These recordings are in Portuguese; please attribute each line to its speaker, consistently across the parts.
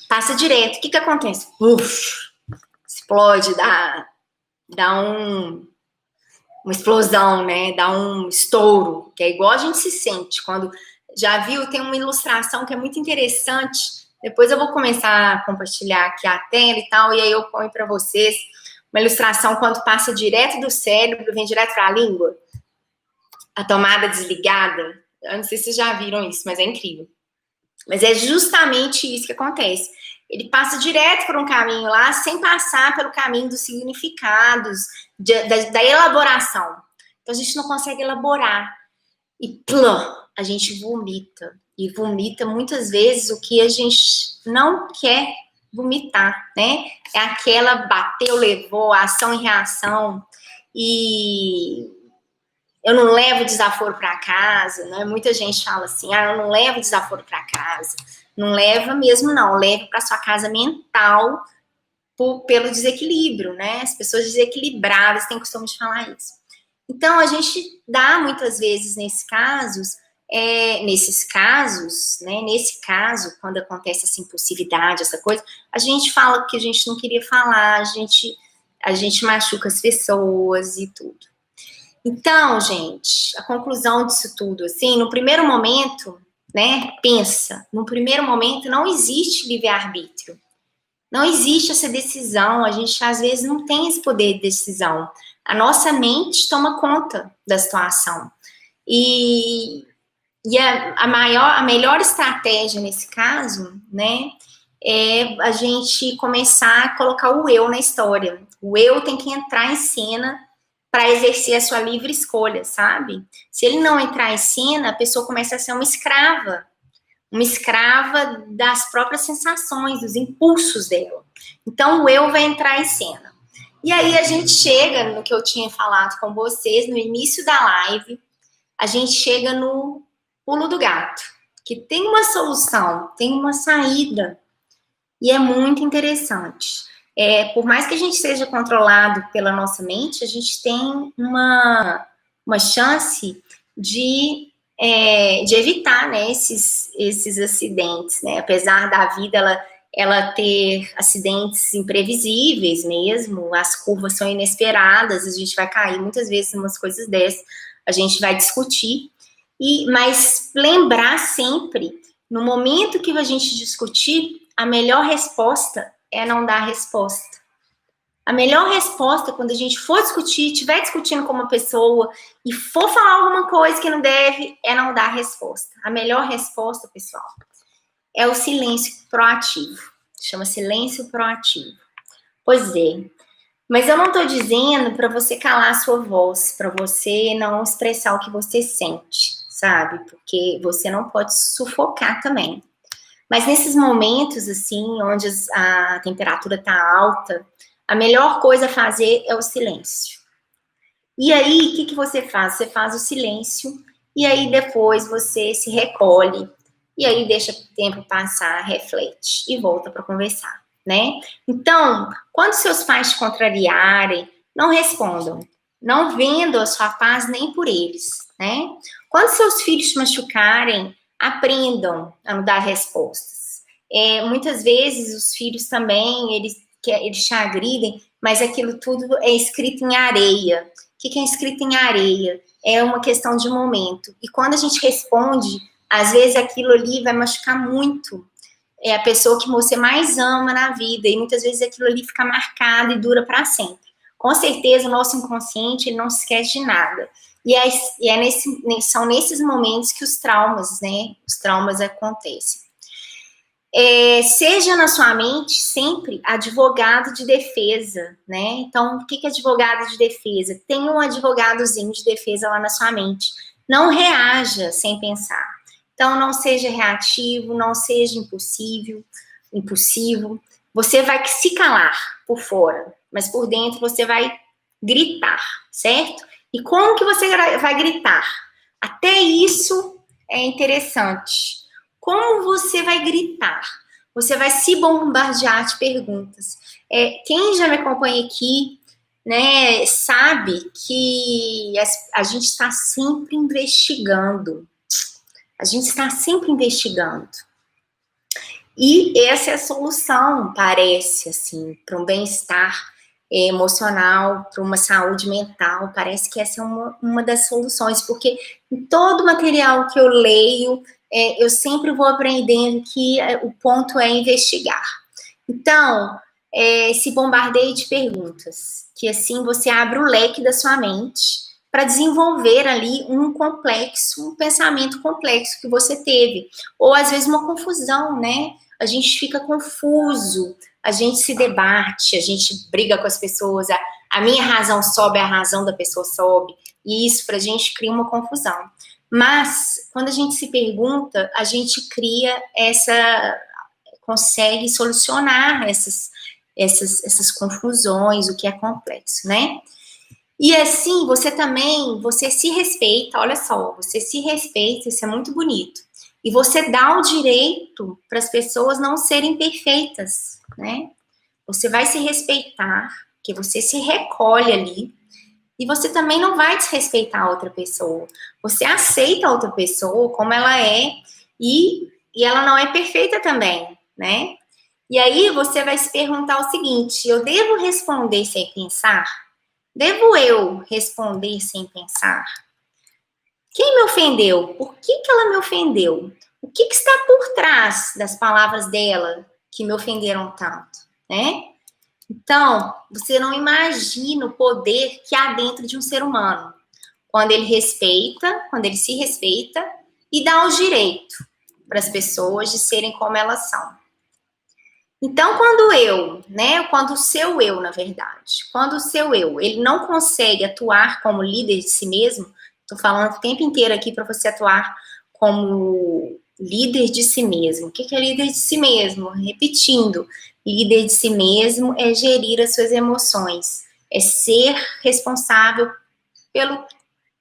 Speaker 1: Passa direto. O que acontece? Uf, explode, dá uma explosão, né? Dá um estouro, que é igual a gente se sente quando... Já viu? Tem uma ilustração que é muito interessante. Depois eu vou começar a compartilhar aqui a tela e tal, e aí eu ponho para vocês uma ilustração quando passa direto do cérebro, vem direto para a língua. A tomada desligada. Eu não sei se vocês já viram isso, mas é incrível. Mas é justamente isso que acontece. Ele passa direto por um caminho lá, sem passar pelo caminho dos significados, da elaboração. Então, a gente não consegue elaborar. E, plã, a gente vomita. E vomita, muitas vezes, o que a gente não quer vomitar, né? É aquela bateu, levou, ação e reação. E eu não levo desaforo para casa, né? Muita gente fala assim, eu não levo desaforo para casa. Não leva mesmo, não. Leva para sua casa mental pelo desequilíbrio, né? As pessoas desequilibradas têm costume de falar isso. Então, a gente dá, muitas vezes, nesse caso, né? Nesse caso, quando acontece essa impulsividade, essa coisa, a gente fala que a gente não queria falar, a gente machuca as pessoas e tudo. Então, gente, a conclusão disso tudo, assim, no primeiro momento, né, pensa, no primeiro momento não existe livre-arbítrio, não existe essa decisão, a gente às vezes não tem esse poder de decisão, a nossa mente toma conta da situação, e a melhor estratégia nesse caso, né, é a gente começar a colocar o eu na história, o eu tem que entrar em cena para exercer a sua livre escolha, sabe? Se ele não entrar em cena, a pessoa começa a ser uma escrava das próprias sensações, dos impulsos dela. Então, o eu vai entrar em cena. E aí, a gente chega no que eu tinha falado com vocês, no início da live, a gente chega no pulo do gato, que tem uma solução, tem uma saída, e é muito interessante. Por mais que a gente seja controlado pela nossa mente, a gente tem uma chance de evitar, né, esses acidentes, né? Apesar da vida ela ter acidentes imprevisíveis mesmo, as curvas são inesperadas, a gente vai cair muitas vezes em umas coisas dessas, a gente vai discutir, mas lembrar sempre, no momento que a gente discutir, a melhor resposta é não dar resposta. A melhor resposta, quando a gente for discutir, estiver discutindo com uma pessoa e for falar alguma coisa que não deve, é não dar resposta. A melhor resposta, pessoal, é o silêncio proativo. Chama silêncio proativo. Pois é. Mas eu não estou dizendo para você calar a sua voz, para você não expressar o que você sente, sabe? Porque você não pode sufocar também. Mas nesses momentos, assim, onde a temperatura está alta, a melhor coisa a fazer é o silêncio. E aí, o que você faz? Você faz o silêncio, e aí depois você se recolhe, e aí deixa o tempo passar, reflete, e volta para conversar, né? Então, quando seus pais te contrariarem, não respondam. Não vendam a sua paz nem por eles, né? Quando seus filhos te machucarem, aprendam a não dar respostas. Muitas vezes os filhos também, eles te agridem, mas aquilo tudo é escrito em areia. O que é escrito em areia? É uma questão de momento. E quando a gente responde, às vezes aquilo ali vai machucar muito. É a pessoa que você mais ama na vida, e muitas vezes aquilo ali fica marcado e dura para sempre. Com certeza o nosso inconsciente ele não se esquece de nada. São nesses momentos que os traumas, né? Os traumas acontecem. Seja na sua mente sempre advogado de defesa, né? Então, o que é advogado de defesa? Tem um advogadozinho de defesa lá na sua mente. Não reaja sem pensar. Então, não seja reativo, não seja impulsivo. Você vai se calar por fora, mas por dentro você vai gritar, certo? E como que você vai gritar? Até isso é interessante. Como você vai gritar? Você vai se bombardear de perguntas. Quem já me acompanha aqui, né, sabe que a gente está sempre investigando. A gente está sempre investigando. E essa é a solução, parece, assim, para um bem-estar emocional, para uma saúde mental. Parece que essa é uma das soluções, porque em todo material que eu leio, eu sempre vou aprendendo que o ponto é investigar. Então, se bombardeie de perguntas, que assim você abre o leque da sua mente para desenvolver ali um pensamento complexo que você teve, ou às vezes uma confusão, né? A gente fica confuso, a gente se debate, a gente briga com as pessoas, a minha razão sobe, a razão da pessoa sobe, e isso pra gente cria uma confusão. Mas, quando a gente se pergunta, a gente consegue solucionar essas confusões, o que é complexo, né? E assim, você se respeita, olha só, você se respeita, isso é muito bonito. E você dá o direito para as pessoas não serem perfeitas, né? Você vai se respeitar, que você se recolhe ali, e você também não vai desrespeitar a outra pessoa. Você aceita a outra pessoa como ela é, e ela não é perfeita também, né? E aí você vai se perguntar o seguinte: eu devo responder sem pensar? Devo eu responder sem pensar? Quem me ofendeu? Por que ela me ofendeu? O que está por trás das palavras dela que me ofenderam tanto, né? Então, você não imagina o poder que há dentro de um ser humano quando ele se respeita e dá o direito para as pessoas de serem como elas são. Então, quando o seu eu, na verdade, quando o seu eu, ele não consegue atuar como líder de si mesmo, estou falando o tempo inteiro aqui para você atuar como líder de si mesmo. O que é líder de si mesmo? Repetindo, líder de si mesmo é gerir as suas emoções, é ser responsável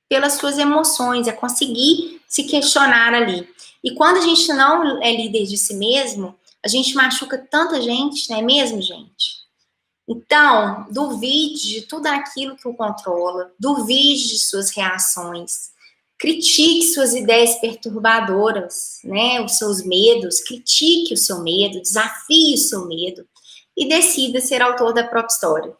Speaker 1: pelas suas emoções, é conseguir se questionar ali. E quando a gente não é líder de si mesmo, a gente machuca tanta gente, não é mesmo, gente? Então, duvide de tudo aquilo que o controla, duvide de suas reações, critique suas ideias perturbadoras, né? Os seus medos, critique o seu medo, desafie o seu medo e decida ser autor da própria história.